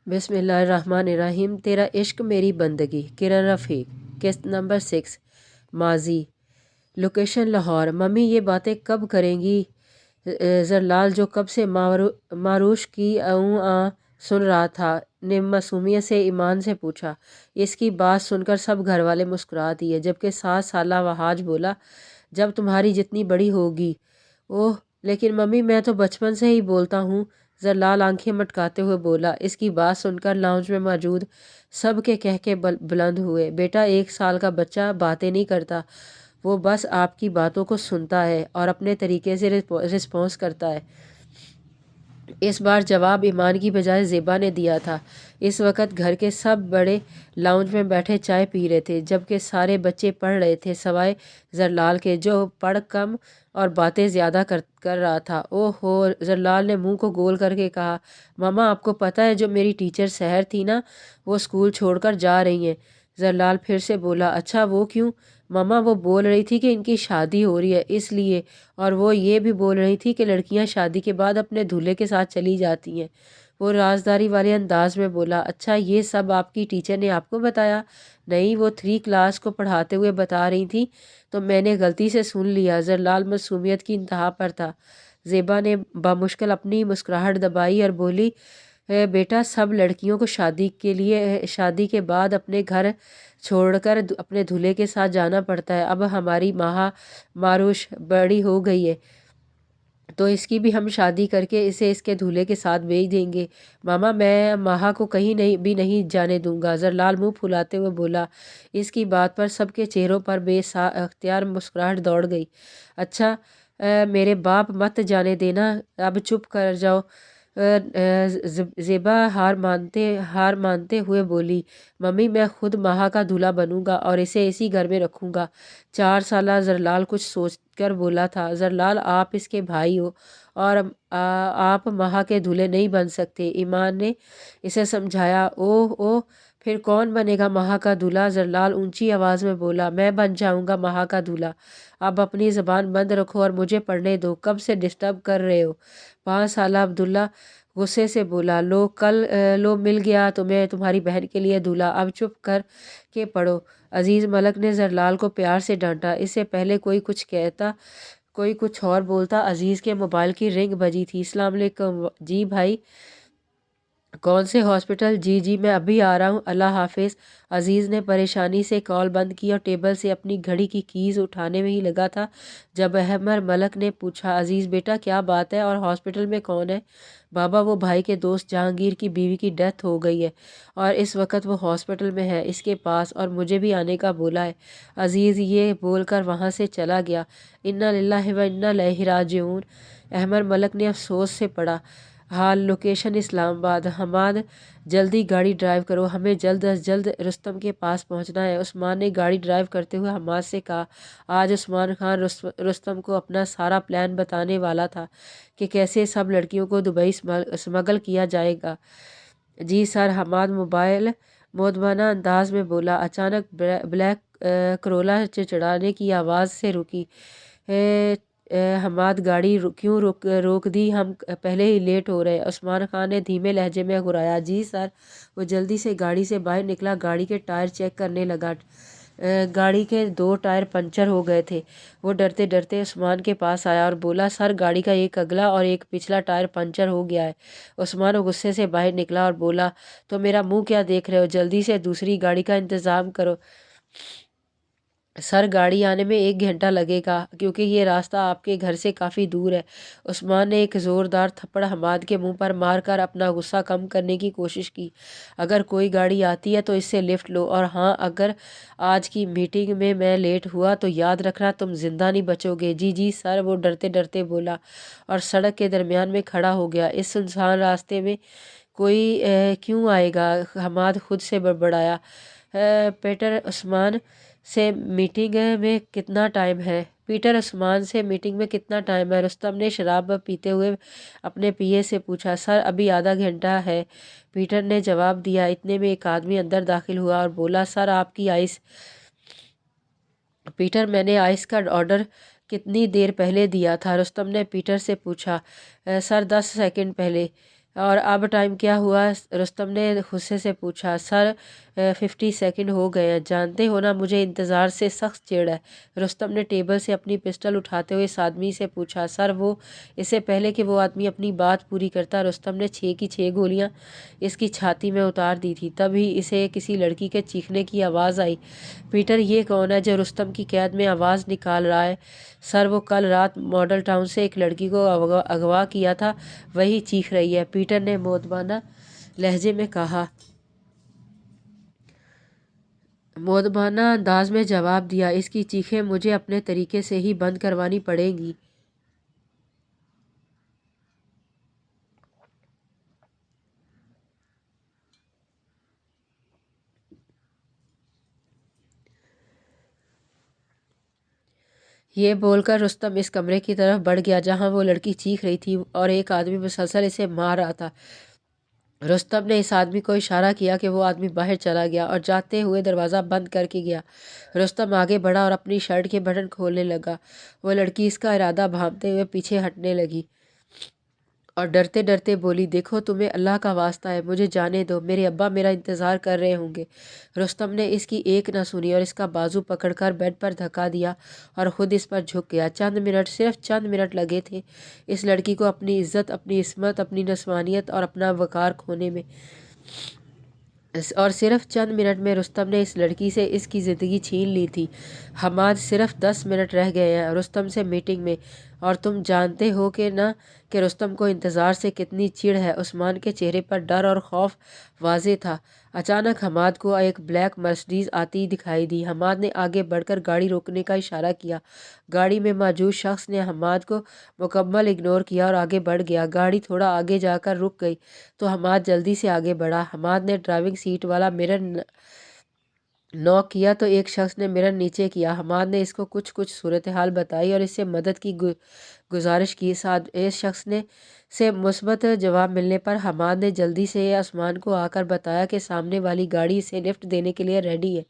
बिस्मिल्लाहिर्रहमानिर्रहीम। तेरा इश्क मेरी बंदगी, किरण रफ़ीक। किस्त नंबर 6। माजी। लोकेशन लाहौर। मम्मी ये बातें कब करेंगी? जरलाल जो कब से मारूश की सुन रहा था ने मासूमियत से ईमान से पूछा। इसकी बात सुनकर सब घर वाले मुस्कुरा दिए, जबकि 7 साला वहाज बोला, जब तुम्हारी जितनी बड़ी होगी। ओह लेकिन मम्मी मैं तो बचपन से ही बोलता हूँ। जरलाल आंखें मटकाते हुए बोला। इसकी बात सुनकर लाउंज में मौजूद सब के कह के बुलंद हुए। बेटा 1 साल का बच्चा बातें नहीं करता, वो बस आपकी बातों को सुनता है और अपने तरीके से रिस्पॉन्स करता है। इस बार जवाब ईमान की बजाय ज़ेबा ने दिया था। इस वक्त घर के सब बड़े लाउंज में बैठे चाय पी रहे थे, जबकि सारे बच्चे पढ़ रहे थे सवाए जरलाल के, जो पढ़ कम और बातें ज़्यादा कर रहा था। ओहो, जरलाल ने मुंह को गोल करके कहा, मामा आपको पता है जो मेरी टीचर सहर थी ना, वो स्कूल छोड़कर जा रही हैं। जरलाल फिर से बोला, अच्छा वो क्यों? मामा वो बोल रही थी कि इनकी शादी हो रही है इसलिए, और वो ये भी बोल रही थी कि लड़कियां शादी के बाद अपने दूल्हे के साथ चली जाती हैं। वो राजदारी वाले अंदाज में बोला, अच्छा ये सब आपकी टीचर ने आपको बताया? नहीं, वो 3 क्लास को पढ़ाते हुए बता रही थी तो मैंने गलती से सुन लिया। जरलाल मासूमियत की इंतहा पर था। ज़ेबा ने बामुश्किल अपनी मुस्कुराहट दबाई और बोली, बेटा सब लड़कियों को शादी के बाद अपने घर छोड़कर अपने दूल्हे के साथ जाना पड़ता है। अब हमारी मारूश बड़ी हो गई है तो इसकी भी हम शादी करके इसे इसके दूल्हे के साथ भेज देंगे। मामा मैं माहा को कहीं नहीं जाने दूंगा। जरलाल मुंह फुलाते हुए बोला। इसकी बात पर सबके चेहरों पर बेअख्तियार मुस्कुराहट दौड़ गई। अच्छा मेरे बाप मत जाने देना, अब चुप कर जाओ। ज़ेबा हार मानते हुए बोली, मम्मी मैं खुद माहा का दूल्हा बनूंगा और इसे इसी घर में रखूंगा। 4 साला जरलाल कुछ सोचकर बोला था। जरलाल आप इसके भाई हो और आप माहा के दूल्हे नहीं बन सकते, ईमान ने इसे समझाया। ओह ओह, फिर कौन बनेगा माहा का दूल्हा? जरलाल ऊंची आवाज़ में बोला, मैं बन जाऊंगा माहा का दूल्हा। अब अपनी ज़बान बंद रखो और मुझे पढ़ने दो, कब से डिस्टर्ब कर रहे हो? 5 साला अब्दुल्ला गुस्से से बोला, लो मिल गया तुम्हें तुम्हारी बहन के लिए दूल्हा, अब चुप कर के पढ़ो। अजीज़ मलक ने जरलाल को प्यार से डांटा। इससे पहले कोई कुछ और बोलता, अजीज़ के मोबाइल की रिंग बजी थी। अस्सलाम वालेकुम। जी भाई, कौन से हॉस्पिटल? जी जी मैं अभी आ रहा हूँ, अल्लाह हाफिज़। अजीज़ ने परेशानी से कॉल बंद की और टेबल से अपनी घड़ी की कीज़ उठाने में ही लगा था जब अहमर मलक ने पूछा, अजीज़ बेटा क्या बात है और हॉस्पिटल में कौन है? बाबा वो भाई के दोस्त जहांगीर की बीवी की डेथ हो गई है और इस वक्त वो हॉस्पिटल में है इसके पास, और मुझे भी आने का बोला है। अजीज़ ये बोलकर वहाँ से चला गया। इन्ना लिल्लाहि व इन्ना इलैहि राजिऊन। अहमर मलक ने अफसोस से पढ़ा। हाल लोकेशन इस्लामाबाद। हमाद जल्दी गाड़ी ड्राइव करो, हमें जल्द अज जल्द रुस्तम के पास पहुंचना है। उस्मान ने गाड़ी ड्राइव करते हुए हमाद से कहा। आज उस्मान खान रुस्तम को अपना सारा प्लान बताने वाला था कि कैसे सब लड़कियों को दुबई स्मगल किया जाएगा। जी सर, हमाद मोदबाना अंदाज में बोला। अचानक ब्लैक करोला चिड़चिड़ाने की आवाज़ से रुकी। हमाद गाड़ी क्यों रोक दी? हम पहले ही लेट हो रहे। उस्मान खान ने धीमे लहजे में घुराया। जी सर। वो जल्दी से गाड़ी से बाहर निकला, गाड़ी के टायर चेक करने लगा। गाड़ी के 2 टायर पंचर हो गए थे। वो डरते डरते उस्मान के पास आया और बोला, सर गाड़ी का एक अगला और एक पिछला टायर पंचर हो गया है। उस्मान गुस्से से बाहर निकला और बोला, तो मेरा मुंह क्या देख रहे हो, जल्दी से दूसरी गाड़ी का इंतज़ाम करो। सर गाड़ी आने में 1 घंटा लगेगा क्योंकि ये रास्ता आपके घर से काफ़ी दूर है। उस्मान ने एक ज़ोरदार थप्पड़ हमाद के मुंह पर मारकर अपना गुस्सा कम करने की कोशिश की। अगर कोई गाड़ी आती है तो इससे लिफ्ट लो, और हाँ अगर आज की मीटिंग में मैं लेट हुआ तो याद रखना तुम जिंदा नहीं बचोगे। जी जी सर, वो डरते डरते बोला और सड़क के दरमियान में खड़ा हो गया। इस सुनसान रास्ते में कोई क्यों आएगा? हमाद खुद से बड़बड़ाया। पीटर उस्मान से मीटिंग में कितना टाइम है? पीटर उस्मान से मीटिंग में कितना टाइम है? रुस्तम ने शराब पीते हुए अपने पीए से पूछा। सर अभी आधा घंटा है, पीटर ने जवाब दिया। इतने में एक आदमी अंदर दाखिल हुआ और बोला, सर आपकी आइस। पीटर मैंने आइस का ऑर्डर कितनी देर पहले दिया था? रुस्तम ने पीटर से पूछा। सर 10 सेकंड पहले। اور اب ٹائم کیا ہوا؟ رستم نے غصے سے پوچھا۔ سر 50 سیکنڈ ہو گئے ہیں، جانتے ہو نا مجھے انتظار سے سخت چڑ ہے۔ رستم نے ٹیبل سے اپنی پسٹل اٹھاتے ہوئے اس آدمی سے پوچھا۔ سر وہ، اس سے پہلے کہ وہ آدمی اپنی بات پوری کرتا رستم نے 6 کی 6 گولیاں اس کی چھاتی میں اتار دی تھی۔ تبھی اسے کسی لڑکی کے چیخنے کی آواز آئی۔ پیٹر یہ کون ہے جو رستم کی قید میں آواز نکال رہا ہے؟ سر وہ کل رات ماڈل ٹاؤن سے ایک لڑکی کو اغوا کیا تھا، وہی چیخ رہی ہے، پیٹر نے مؤدبانہ لہجے میں کہا۔ مؤدبانہ انداز میں جواب دیا، اس کی چیخیں مجھے اپنے طریقے سے ہی بند کروانی پڑیں گی۔ یہ بول کر رستم اس کمرے کی طرف بڑھ گیا جہاں وہ لڑکی چیخ رہی تھی اور ایک آدمی مسلسل اسے مار رہا تھا۔ رستم نے اس آدمی کو اشارہ کیا کہ وہ آدمی باہر چلا گیا اور جاتے ہوئے دروازہ بند کر کے گیا۔ رستم آگے بڑھا اور اپنی شرٹ کے بٹن کھولنے لگا۔ وہ لڑکی اس کا ارادہ بھانپتے ہوئے پیچھے ہٹنے لگی اور ڈرتے ڈرتے بولی، دیکھو تمہیں اللہ کا واسطہ ہے، مجھے جانے دو، میرے ابا میرا انتظار کر رہے ہوں گے۔ رستم نے اس کی ایک نہ سنی اور اس کا بازو پکڑ کر بیڈ پر دھکا دیا اور خود اس پر جھک گیا۔ چند منٹ، صرف چند منٹ لگے تھے اس لڑکی کو اپنی عزت، اپنی عصمت، اپنی نسوانیت اور اپنا وقار کھونے میں، اور صرف چند منٹ میں رستم نے اس لڑکی سے اس کی زندگی چھین لی تھی۔ حماد، صرف 10 منٹ رہ گئے ہیں رستم سے میٹنگ میں، اور تم جانتے ہو کہ نہ کہ رستم کو انتظار سے کتنی چڑ ہے۔ عثمان کے چہرے پر ڈر اور خوف واضح تھا۔ اچانک حماد کو ایک بلیک مرسڈیز آتی دکھائی دی۔ حماد نے آگے بڑھ کر گاڑی روکنے کا اشارہ کیا۔ گاڑی میں موجود شخص نے حماد کو مکمل اگنور کیا اور آگے بڑھ گیا۔ گاڑی تھوڑا آگے جا کر رک گئی تو حماد جلدی سے آگے بڑھا۔ حماد نے ڈرائیونگ سیٹ والا مرر نوک کیا تو ایک شخص نے مرر نیچے کیا۔ حماد نے اس کو کچھ صورتحال بتائی اور اس سے مدد کی گزارش کی۔ اس شخص سے مثبت جواب ملنے پر حماد نے جلدی سے عثمان کو آ کر بتایا کہ سامنے والی گاڑی اسے لفٹ دینے کے لیے ریڈی ہے،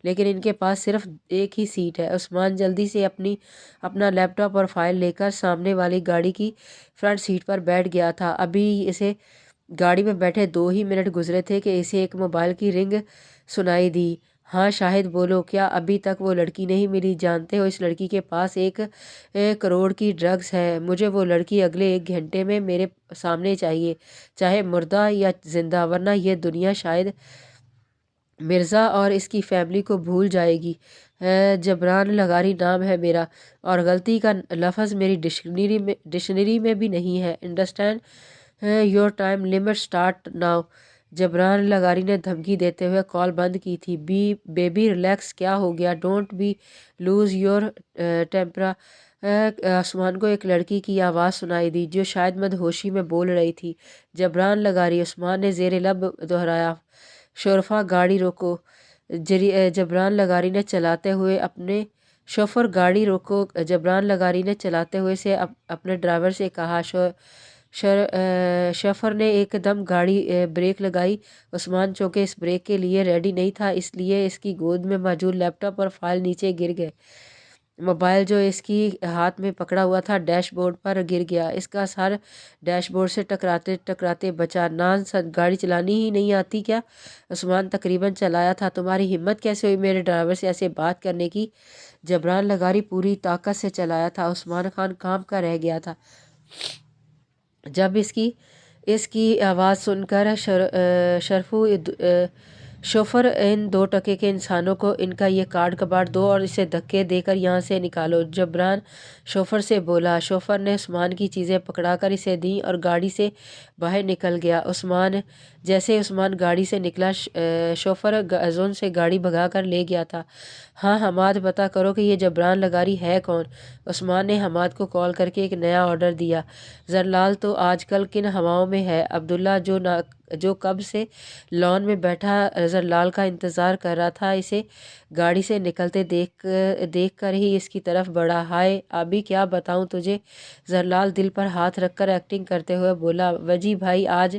لیکن ان کے پاس صرف ایک ہی سیٹ ہے۔ عثمان جلدی سے اپنا لیپ ٹاپ اور فائل لے کر سامنے والی گاڑی کی فرنٹ سیٹ پر بیٹھ گیا تھا۔ ابھی اسے گاڑی میں بیٹھے 2 ہی منٹ گزرے تھے کہ اسے ایک موبائل کی رنگ سنائی دی۔ ہاں شاہد بولو، کیا ابھی تک وہ لڑکی نہیں ملی؟ جانتے ہو اس لڑکی کے پاس 1 کروڑ کی ڈرگز ہے، مجھے وہ لڑکی اگلے 1 گھنٹے میں میرے سامنے چاہیے، چاہے مردہ یا زندہ، ورنہ یہ دنیا شاید مرزا اور اس کی فیملی کو بھول جائے گی۔ جبران لغاری نام ہے میرا، اور غلطی کا لفظ میری ڈکشنری میں بھی نہیں ہے۔ Understand your time limit start now. Jibran لغاری نے دھمکی دیتے ہوئے کال بند کی تھی۔ بیبی ریلیکس، کیا ہو گیا؟ Don't be lose your temper. Usman کو ایک لڑکی کی آواز سنائی دی جو شاید مدہوشی میں بول رہی تھی، جبران لغاری۔ عثمان نے زیر لب دہرایا، شورفا گاڑی روکو۔ جبران لغاری نے چلاتے ہوئے جبران لغاری نے چلاتے ہوئے سے اپنے ڈرائیور سے کہا۔ شوفر نے ایک دم گاڑی بریک لگائی۔ عثمان چونکہ اس بریک کے لیے ریڈی نہیں تھا، اس لیے اس کی گود میں موجود لیپ ٹاپ اور فائل نیچے گر گئے۔ موبائل جو اس کی ہاتھ میں پکڑا ہوا تھا ڈیش بورڈ پر گر گیا۔ اس کا سر ڈیش بورڈ سے ٹکراتے ٹکراتے بچا۔ نانسنس، گاڑی چلانی ہی نہیں آتی کیا؟ عثمان تقریباً چلایا تھا، تمہاری ہمت کیسے ہوئی میرے ڈرائیور سے ایسے بات کرنے کی؟ جبران لغاری پوری طاقت سے چلایا تھا۔ عثمان خان کانپ کر رہ گیا تھا جب اس کی آواز سن کر شوفر، ان 2 ٹکے کے انسانوں کو ان کا یہ کارڈ کباڑ دو اور اسے دھکے دے کر یہاں سے نکالو، جبران شوفر سے بولا۔ شوفر نے عثمان کی چیزیں پکڑا کر اسے دیں اور گاڑی سے باہر نکل گیا۔ جیسے عثمان گاڑی سے نکلا، شوفر زون سے گاڑی بھگا کر لے گیا تھا۔ ہاں حماد، پتہ کرو کہ یہ جبران لغاری ہے کون؟ عثمان نے حماد کو کال کر کے ایک نیا آرڈر دیا۔ زرلال تو آج کل کن ہواؤں میں ہے؟ عبداللہ جو کب سے لان میں بیٹھا زرلال کا انتظار کر رہا تھا، اسے گاڑی سے نکلتے دیکھ کر ہی اس کی طرف بڑھا۔ ہائے ابھی کیا بتاؤں تجھے؟ زرلال دل پر ہاتھ رکھ کر ایکٹنگ کرتے ہوئے بولا۔ وجی بھائی آج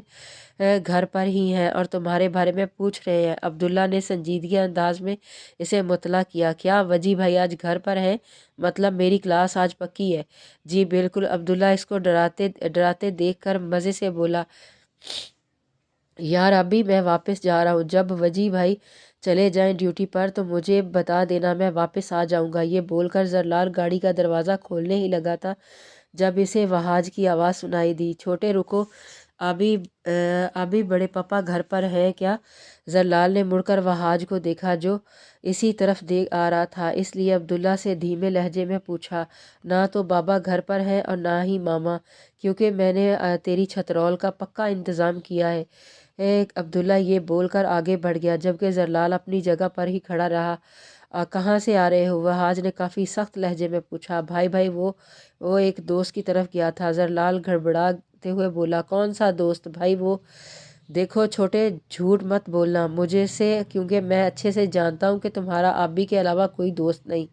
گھر پر ہی ہیں اور تمہارے بارے میں پوچھ رہے ہیں۔ عبداللہ نے سنجیدگی انداز میں اسے مطلع کیا۔ کیا وجی بھائی آج گھر پر ہیں؟ مطلب میری کلاس آج پکی ہے؟ جی بالکل۔ عبداللہ اس کو ڈراتے دیکھ کر مزے سے بولا۔ यार अभी मैं वापस जा रहा हूँ, जब वजी भाई चले जाएं ड्यूटी पर तो मुझे बता देना, मैं वापस आ जाऊँगा। ये बोलकर जरलाल गाड़ी का दरवाज़ा खोलने ही लगा था जब इसे वहाज की आवाज़ सुनाई दी। छोटे रुको, अभी बड़े पापा घर पर हैं क्या? जरलाल ने मुड़कर वहाज को देखा जो इसी तरफ देख आ रहा था, इसलिए अब्दुल्ला से धीमे लहजे में पूछा, ना तो बाबा घर पर हैं और ना ही मामा, क्योंकि मैंने तेरी छतरौल का पक्का इंतज़ाम किया है। अब्दुल्ला ये बोलकर आगे बढ़ गया, जबकि जरलाल अपनी जगह पर ही खड़ा रहा। कहाँ से आ रहे हो? वहाज ने काफ़ी सख्त लहजे में पूछा। भाई भाई वो एक दोस्त की तरफ गया था। जरलाल गड़बड़ाते हुए बोला, कौन सा दोस्त भाई? वो देखो छोटे, झूठ मत बोलना मुझे से, क्योंकि मैं अच्छे से जानता हूँ कि तुम्हारा आबी के अलावा कोई दोस्त नहीं।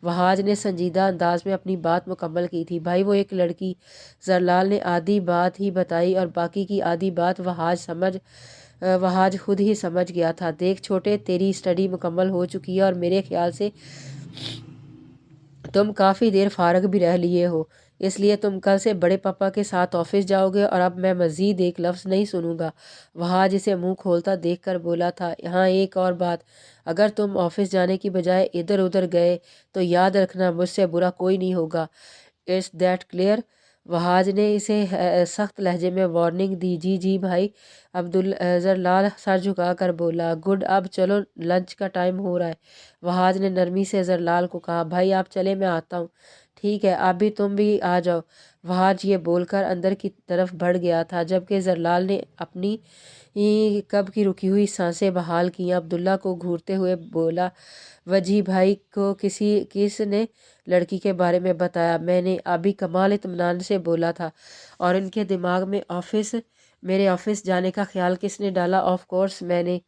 वहाज ने संजीदा अंदाज में अपनी बात मुकम्मल की थी। भाई वो एक लड़की। जरलाल ने आधी बात ही बताई और बाकी की आधी बात वहाज खुद ही समझ गया था। देख छोटे, तेरी स्टडी मुकम्मल हो चुकी है और मेरे ख्याल से तुम काफ़ी देर फारग भी रह लिए हो, इसलिए तुम कल से बड़े पापा के साथ ऑफिस जाओगे और अब मैं मज़ीद एक लफ्ज़ नहीं सुनूंगा। वहाँ जिसे मुंह खोलता देखकर बोला था, हाँ एक और बात, अगर तुम ऑफिस जाने की बजाय इधर उधर गए तो याद रखना मुझसे बुरा कोई नहीं होगा। It's that clear? वहाज ने इसे सख्त लहजे में वार्निंग दी। जी जी भाई। जरलाल सर झुका कर बोला। गुड, अब चलो लंच का टाइम हो रहा है। वहाज ने नरमी से जरलाल को कहा। भाई आप चले, मैं आता हूँ। ठीक है, अभी तुम भी आ जाओ। वहाज ये बोलकर अंदर की तरफ बढ़ गया था, जबकि जरलाल ने अपनी कब की रुकी हुई सांसें बहाल की। अब्दुल्ला को घूरते हुए बोला, वजी भाई को किस ने लड़की के बारे में बताया? मैंने अभी कमाल इत्मीनान से बोला था। और इनके दिमाग में मेरे ऑफिस जाने का ख्याल किसने डाला? ऑफ कोर्स मैंने।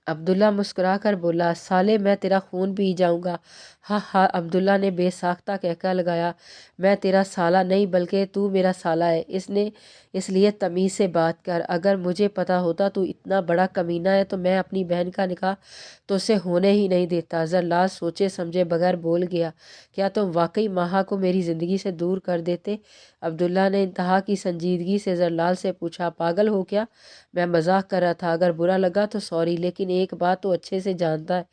अब्दुल्ला मुस्कुरा कर बोला, साले मैं तेरा खून पी जाऊंगा। हाँ हाँ, अब्दुल्ला ने बेसाख्ता कहकर लगाया। मैं तेरा साला नहीं बल्कि तू मेरा साला है। इसलिए तमीज़ से बात कर। अगर मुझे पता होता तू इतना बड़ा कमीना है तो मैं अपनी बहन का निकाह तो उसे होने ही नहीं देता। जरलाल सोचे समझे बगैर बोल गया, क्या तुम वाकई माहा को मेरी ज़िंदगी से दूर कर देते? अब्दुल्ला ने इंतहा की संजीदगी से जरलाल से पूछा, पागल हो क्या? मैं मजाक कर रहा था, अगर बुरा लगा तो सॉरी, लेकिन एक बात तो अच्छे से जानता है,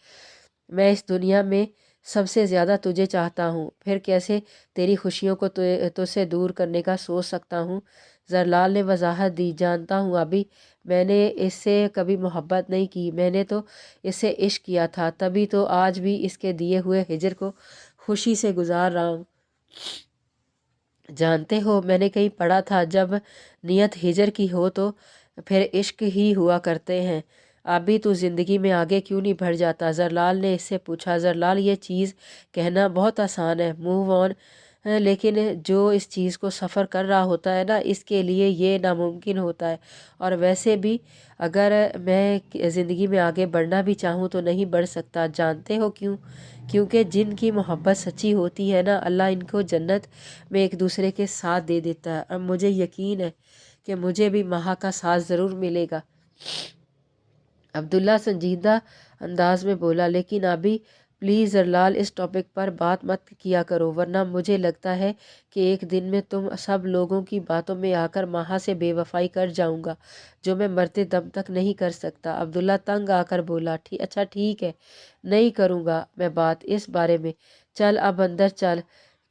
मैं इस दुनिया में सबसे ज़्यादा तुझे चाहता हूँ। फिर कैसे तेरी खुशियों को तुझसे दूर करने का सोच सकता हूँ? जरलाल ने वजाहत दी, जानता हूँ अभी, मैंने इससे कभी मोहब्बत नहीं की, मैंने तो इससे इश्क किया था, तभी तो आज भी इसके दिए हुए हिजर को खुशी से गुजार रहा हूँ। जानते हो, मैंने कहीं पढ़ा था, जब नियत हिजर की हो तो फिर इश्क ही हुआ करते हैं। अभी तू ज़िंदगी में आगे क्यों नहीं बढ़ जाता? जरलाल ने इससे पूछा। जरलाल, ये चीज़ कहना बहुत आसान है, मूव ऑन, लेकिन जो इस चीज़ को सफ़र कर रहा होता है ना, इसके लिए ये नामुमकिन होता है। और वैसे भी अगर मैं ज़िंदगी में आगे बढ़ना भी चाहूँ तो नहीं बढ़ सकता। जानते हो क्यों? क्योंकि जिनकी मोहब्बत सच्ची होती है ना, अल्लाह इनको जन्नत में एक दूसरे के साथ दे देता है। और मुझे यकीन है कि मुझे भी माहा का साथ ज़रूर मिलेगा। अब्दुल्ला संजीदा अंदाज में बोला, लेकिन अभी प्लीज़ जरलाल, इस टॉपिक पर बात मत किया करो, वरना मुझे लगता है कि एक दिन में तुम सब लोगों की बातों में आकर माहा से बेवफाई कर जाऊंगा, जो मैं मरते दम तक नहीं कर सकता। अब्दुल्ला तंग आकर बोला, अच्छा ठीक है, नहीं करूँगा मैं बात इस बारे में। चल अब अंदर चल,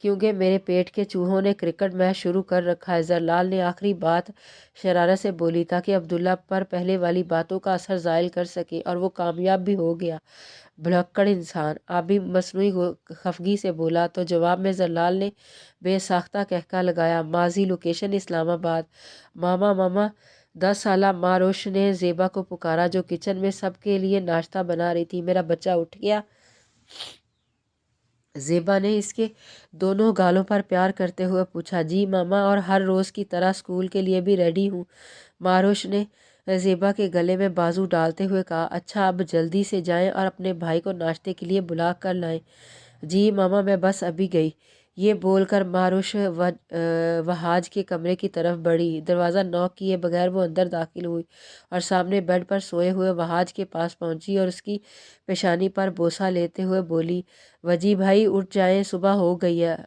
क्योंकि मेरे पेट के चूहों ने क्रिकेट मैच शुरू कर रखा है। जरलाल ने आखिरी बात शरारत से बोली ताकि अब्दुल्ला पर पहले वाली बातों का असर ज़ायल कर सके, और वो कामयाब भी हो गया। भुलक्कड़ इंसान, आबी मसनूई खफगी से बोला। तो जवाब में जरलाल ने बेसाख्ता कहका लगाया, माजी, लोकेशन इस्लामाबाद। मामा मामा। 10 साला मारोश ने जेबा को पुकारा, जो किचन में सबके लिए नाश्ता बना रही थी। मेरा बच्चा उठ गया? जेबा ने इसके दोनों गालों पर प्यार करते हुए पूछा। जी मामा, और हर रोज़ की तरह स्कूल के लिए भी रेडी हूँ, मारोश ने जेबा के गले में बाजू डालते हुए कहा। अच्छा, अब जल्दी से जाएं और अपने भाई को नाश्ते के लिए बुला कर लाएं। जी मामा, मैं बस अभी गई। ये बोलकर मारुश वहाज के कमरे की तरफ बढ़ी। दरवाज़ा नॉक किए बगैर वो अंदर दाखिल हुई और सामने बेड पर सोए हुए वहाज के पास पहुंची और उसकी पेशानी पर बोसा लेते हुए बोली, वजी भाई उठ जाएं, सुबह हो गई है।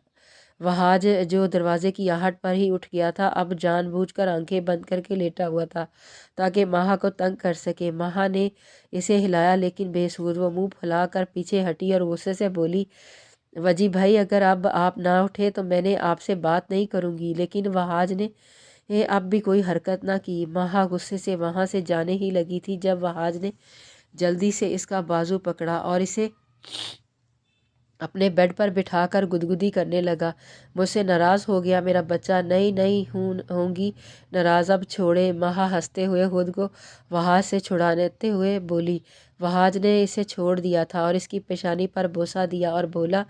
वहाज जो दरवाजे की आहट पर ही उठ गया था अब जानबूझकर आंखें बंद करके लेटा हुआ था ताकि माहा को तंग कर सके। माहा ने इसे हिलाया लेकिन बेसुध। वो मुंह फुलाकर पीछे हटी और गुस्से से बोली, वजी भाई अगर अब आप ना उठे तो मैंने आपसे बात नहीं करूँगी। लेकिन वहाज ने अब भी कोई हरकत ना की। माहा गुस्से से वहाँ से जाने ही लगी थी जब वहाज ने जल्दी से इसका बाजू पकड़ा और इसे अपने बेड पर बिठाकर गुदगुदी करने लगा। मुझसे नाराज़ हो गया मेरा बच्चा? नहीं नहीं होंगी नाराज़, अब छोड़े। माहा हंसते हुए खुद को वहाज से छुड़ाते हुए बोली। वहाज ने इसे छोड़ दिया था और इसकी पेशानी पर बोसा दिया और बोला,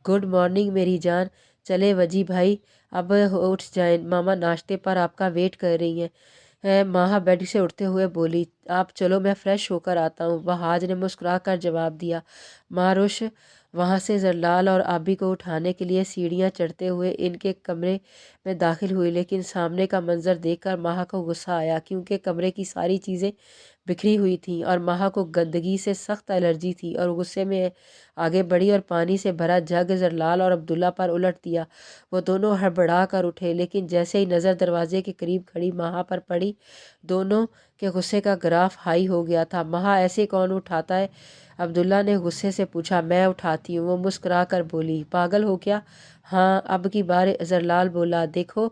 गुड मॉर्निंग मेरी जान। चले वजी भाई अब उठ जाएं, मामा नाश्ते पर आपका वेट कर रही हैं। माहा बेड से उठते हुए बोली, आप चलो मैं फ़्रेश होकर आता हूँ। वहाज ने मुस्कुरा कर जवाब दिया। मारुश वहाँ से जरलाल और आबी को उठाने के लिए सीढ़ियाँ चढ़ते हुए इनके कमरे में दाखिल हुई, लेकिन सामने का मंजर देखकर माहा को गुस्सा आया क्योंकि कमरे की सारी चीज़ें बिखरी हुई थीं और माहा को गंदगी से सख्त एलर्जी थी और गुस्से में आगे बढ़ी और पानी से भरा जग जरलाल और अब्दुल्ला पर उलट दिया। वो दोनों हड़बड़ा कर उठे, लेकिन जैसे ही नज़र दरवाजे के करीब खड़ी माहा पर पड़ी दोनों के गुस्से का ग्राफ हाई हो गया था। माहा ऐसे कौन उठाता है? अब्दुल्ला ने गुस्से से पूछा। मैं उठाती हूँ, वो मुस्कुरा कर बोली। पागल हो क्या? हाँ, अब की बार जरलाल बोला। देखो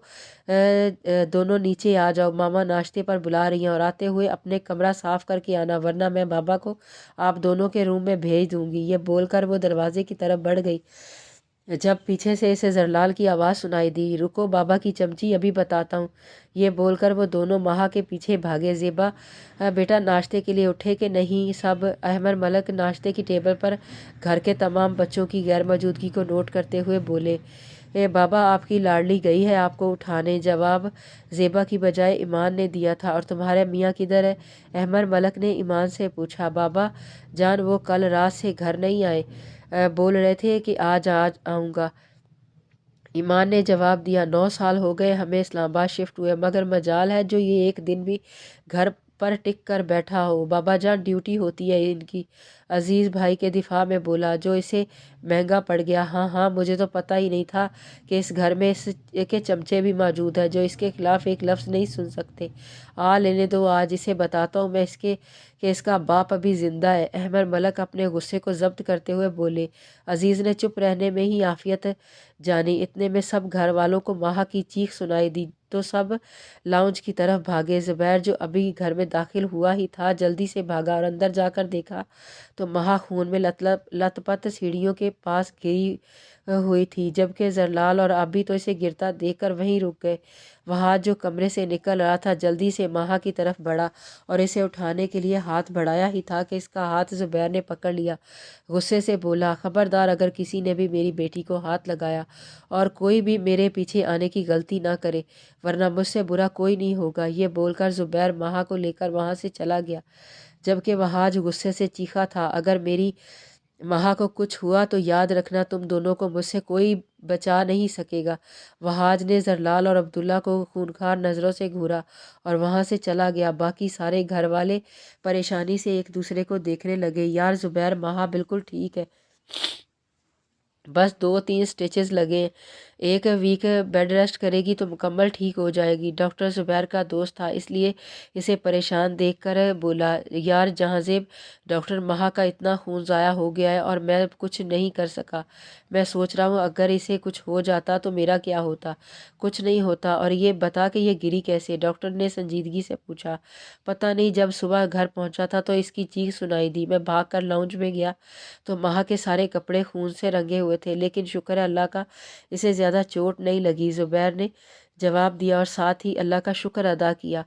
दोनों नीचे आ जाओ, मामा नाश्ते पर बुला रही हैं और आते हुए अपने कमरा साफ़ करके आना वरना मैं बाबा को आप दोनों के रूम में भेज दूँगी। ये बोलकर वो दरवाजे की तरफ बढ़ गई जब पीछे से इसे जरलाल की आवाज़ सुनाई दी, रुको बाबा की चमची अभी बताता हूँ। ये बोलकर वो दोनों माहा के पीछे भागे। ज़ेबा बेटा नाश्ते के लिए उठे कि नहीं? सब अहमद मलक नाश्ते की टेबल पर घर के तमाम बच्चों की गैर मौजूदगी को नोट करते हुए बोले। बाबा आपकी लाडली गई है आपको उठाने। जवाब ज़ेबा की बजाय ईमान ने दिया था। और तुम्हारे मियाँ किधर है? अहमद मलक ने ईमान से पूछा। बाबा जान वो कल रात से घर नहीं आए, बोल रहे थे कि आज आऊँगा। ईमान ने जवाब दिया। 9 साल हो गए हमें इस्लामाबाद शिफ्ट हुए, मगर मजाल है जो ये एक दिन भी घर पर टिक कर बैठा हो। बाबा जान ड्यूटी होती है इनकी। अजीज़ भाई के दिफा में बोला, जो इसे महंगा पड़ गया। हाँ हाँ, मुझे तो पता ही नहीं था कि इस घर में इस के चमचे भी मौजूद हैं जो इसके ख़िलाफ़ एक लफ्ज़ नहीं सुन सकते। लेने दो, आज इसे बताता हूँ मैं इसके कि इसका बाप अभी ज़िंदा है। अहमद मलक अपने गुस्से को ज़ब्त करते हुए बोले। अजीज़ ने चुप रहने में ही आफियत जानी। इतने में सब घर वालों को माहा की चीख सुनाई दी तो सब लाउंज की तरफ भागे। ज़ुबैर जो अभी घर में दाखिल हुआ ही था जल्दी से भागा और अंदर जाकर देखा तो माहा खून में लथपथ सीढ़ियों के पास गिरी हुई थी, जबकि जरलाल और आबी तो इसे गिरता देखकर वहीं रुक गए। वहाज जो कमरे से निकल रहा था जल्दी से माहा की तरफ बढ़ा और इसे उठाने के लिए हाथ बढ़ाया ही था कि इसका हाथ ज़ुबैर ने पकड़ लिया। गुस्से से बोला, खबरदार अगर किसी ने भी मेरी बेटी को हाथ लगाया और कोई भी मेरे पीछे आने की गलती ना करे वरना मुझसे बुरा कोई नहीं होगा। ये बोलकर ज़ुबैर माहा को लेकर वहाँ से चला गया, जबकि वहाज गुस्से से चीखा था, अगर मेरी माहा को कुछ हुआ तो याद रखना तुम दोनों को मुझसे कोई बचा नहीं सकेगा। वहाज ने जरलाल और अब्दुल्ला को खूनखार नज़रों से घूरा और वहाँ से चला गया। बाकी सारे घर वाले परेशानी से एक दूसरे को देखने लगे। यार ज़ुबैर, माहा बिल्कुल ठीक है, बस 2-3 स्टिचेस लगे, एक वीक बेड रेस्ट करेगी तो मुकम्मल ठीक हो जाएगी। डॉक्टर ज़ुबैर का दोस्त था इसलिए इसे परेशान देखकर बोला, यार जहांज़ेब, डॉक्टर माहा का इतना खून ज़ाया हो गया है और मैं कुछ नहीं कर सका। मैं सोच रहा हूँ अगर इसे कुछ हो जाता तो मेरा क्या होता? कुछ नहीं होता। और ये बता कि ये गिरी कैसे? डॉक्टर ने संजीदगी से पूछा। पता नहीं, जब सुबह घर पहुँचा था तो इसकी चीख सुनाई दी। मैं भाग कर लाउंज में गया तो माहा के सारे कपड़े खून से रंगे हुए थे, लेकिन शुक्र है अल्लाह का इसे ज़्यादा चोट नहीं लगी। ज़ुबैर ने जवाब दिया और साथ ही अल्लाह का शुक्र अदा किया।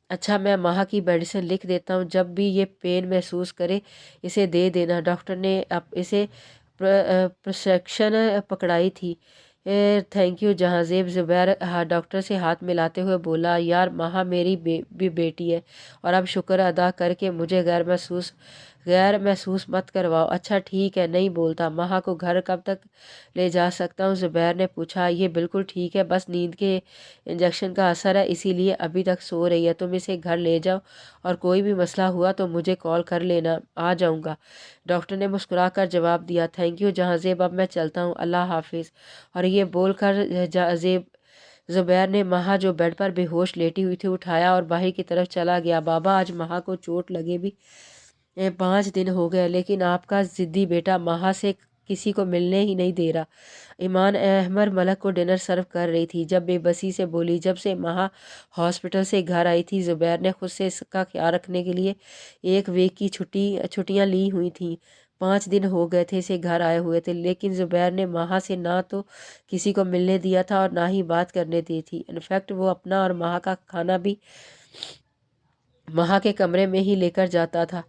अच्छा, मैं माहा की मेडिसिन लिख देता हूँ, जब भी ये पेन महसूस करे इसे दे देना। डॉक्टर ने अब इसे प्रिस्क्रिप्शन पकड़ाई थी। Thank you Jahanzeb. Zubair doctor से हाथ मिलाते हुए बोला, यार माहा मेरी भी बेटी है और अब शुक्र अदा करके मुझे गैर महसूस गैर महसूस मत करवाओ। अच्छा ठीक है, नहीं बोलता। माहा को घर कब तक ले जा सकता हूँ? ज़ुबैर ने पूछा। ये बिल्कुल ठीक है, बस नींद के इंजेक्शन का असर है, इसीलिए अभी तक सो रही है। तुम इसे घर ले जाओ और कोई भी मसला हुआ तो मुझे कॉल कर लेना, आ जाऊँगा। डॉक्टर ने मुस्कुरा कर जवाब दिया। थैंक यू जहांज़ेब, अब मैं चलता हूँ, अल्लाह हाफिज़। और ये बोल कर जहांज़ेब ज़ुबैर ने माहा जो बेड पर बेहोश लेटी हुई थी उठाया और बाहर की तरफ चला गया। बाबा, आज माहा को चोट लगे भी 5 दिन हो गए, लेकिन आपका ज़िद्दी बेटा माहा से किसी को मिलने ही नहीं दे रहा। ईमान अहमद मलक को डिनर सर्व कर रही थी जब बेबसी से बोली। जब से माहा हॉस्पिटल से घर आई थी, ज़ुबैर ने खुद से इसका ख्याल रखने के लिए 1 वीक की छुट्टियां ली हुई थी। 5 दिन हो गए थे इसे घर आए हुए थे, लेकिन ज़ुबैर ने माहा से ना तो किसी को मिलने दिया था और ना ही बात करने दी थी। इनफैक्ट वो अपना और माहा का खाना भी माहा के कमरे में ही लेकर जाता था,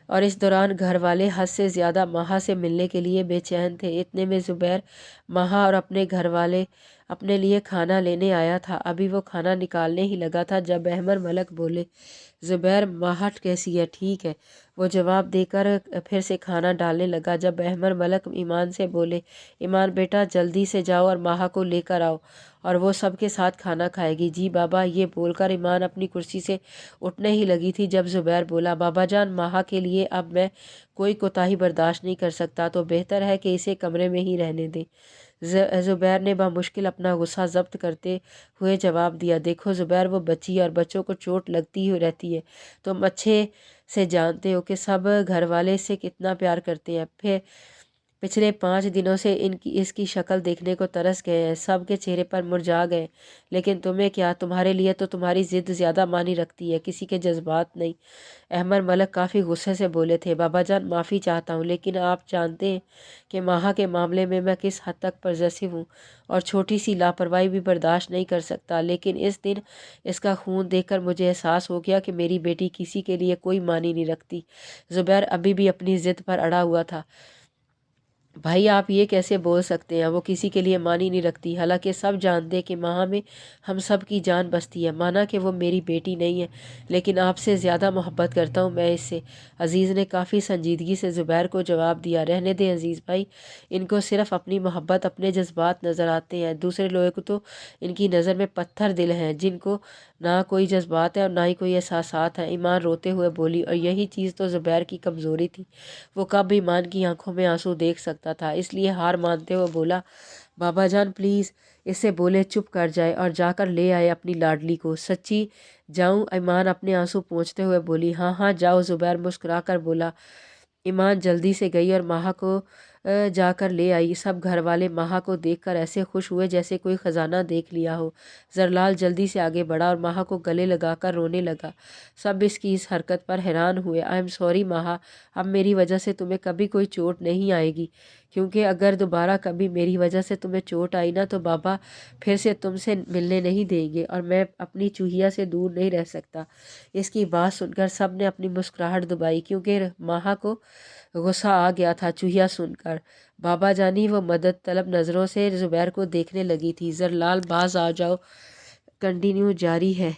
और इस दौरान घर वाले हद से ज़्यादा माहा से मिलने के लिए बेचैन थे। इतने में ज़ुबैर माहा और अपने घर वाले अपने लिए खाना लेने आया था। अभी वो खाना निकालने ही लगा था जब अहमद मलक बोले, ज़ुबैर, माहा कैसी है? ठीक है, वो जवाब देकर फिर से खाना डालने लगा। जब अहमद मलक ईमान से बोले, ईमान बेटा जल्दी से जाओ और माहा को लेकर आओ और वो सबके साथ खाना खाएगी। जी बाबा, ये बोलकर ईमान अपनी कुर्सी से उठने ही लगी थी जब ज़ुबैर बोला, बाबा जान, माहा के लिए अब मैं कोई कोताही बर्दाश्त नहीं कर सकता, तो बेहतर है कि इसे कमरे में ही रहने दें। ज़ुबैर ने बामुश्किल अपना गुस्सा ज़ब्त करते हुए जवाब दिया, देखो ज़ुबैर, वो बच्ची और बच्चों को चोट लगती ही रहती है। तुम अच्छे से जानते हो कि सब घर वाले इससे कितना प्यार करते हैं। फिर पिछले 5 दिनों से इसकी शक्ल देखने को तरस गए हैं, सब के चेहरे पर मुरझा गए। लेकिन तुम्हें क्या, तुम्हारे लिए तो तुम्हारी ज़िद ज़्यादा मानी रखती है, किसी के जज्बात नहीं। अहमद मलक काफ़ी गुस्से से बोले थे, बाबा जान, माफ़ी चाहता हूँ, लेकिन आप जानते हैं कि माहा के मामले में मैं किस हद तक पॉसेसिव हूँ और छोटी सी लापरवाही भी बर्दाश्त नहीं कर सकता। लेकिन इस दिन इसका खून देखकर मुझे एहसास हो गया कि मेरी बेटी किसी के लिए कोई मानी नहीं रखती। ज़ुबैर अभी भी अपनी ज़िद पर अड़ा हुआ था। भाई, आप ये कैसे बोल सकते हैं? वो किसी के लिए मानी नहीं रखती, हालांकि सब जानते हैं कि माहा में हम सब की जान बसती है। माना कि वो मेरी बेटी नहीं है, लेकिन आपसे ज़्यादा मोहब्बत करता हूँ मैं इससे। अज़ीज़ ने काफ़ी संजीदगी से ज़ुबैर को जवाब दिया। रहने दें अज़ीज़ भाई, इनको सिर्फ अपनी मोहब्बत, अपने जज्बात नज़र आते हैं। दूसरे लोगों तो इनकी नज़र में पत्थर दिल हैं, जिनको ना कोई जज्बात है और ना ही कोई एहसासात हैं। ईमान रोते हुए बोली, और यही चीज़ तो ज़ुबैर की कमज़ोरी थी। वो कब ईमान की आंखों में आंसू देख सकता था, इसलिए हार मानते हुए बोला, बाबा जान प्लीज़ इससे बोले चुप कर जाए और जाकर ले आए अपनी लाडली को। सच्ची जाऊं? ईमान अपने आंसू पोंछते हुए बोली। हाँ हाँ जाओ, ज़ुबैर मुस्कुरा कर बोला। ईमान जल्दी से गई और माहा को जाकर ले आई। सब घर वाले माहा को देखकर ऐसे खुश हुए जैसे कोई ख़जाना देख लिया हो। जरलाल जल्दी से आगे बढ़ा और माहा को गले लगाकर रोने लगा। सब इसकी इस हरकत पर हैरान हुए। आई एम सॉरी माहा, अब मेरी वजह से तुम्हें कभी कोई चोट नहीं आएगी, क्योंकि अगर दोबारा कभी मेरी वजह से तुम्हें चोट आई ना, तो बाबा फिर से तुमसे मिलने नहीं देंगे और मैं अपनी चूहिया से दूर नहीं रह सकता। इसकी बात सुनकर सब ने अपनी मुस्कुराहट दबाई, क्योंकि माहा को गुस्सा आ गया था चूहिया सुनकर। बाबा जानी वो मदद तलब नज़रों से ज़ुबैर को देखने लगी थी। जरलाल, बाज आ जाओ, कंटिन्यू जारी है।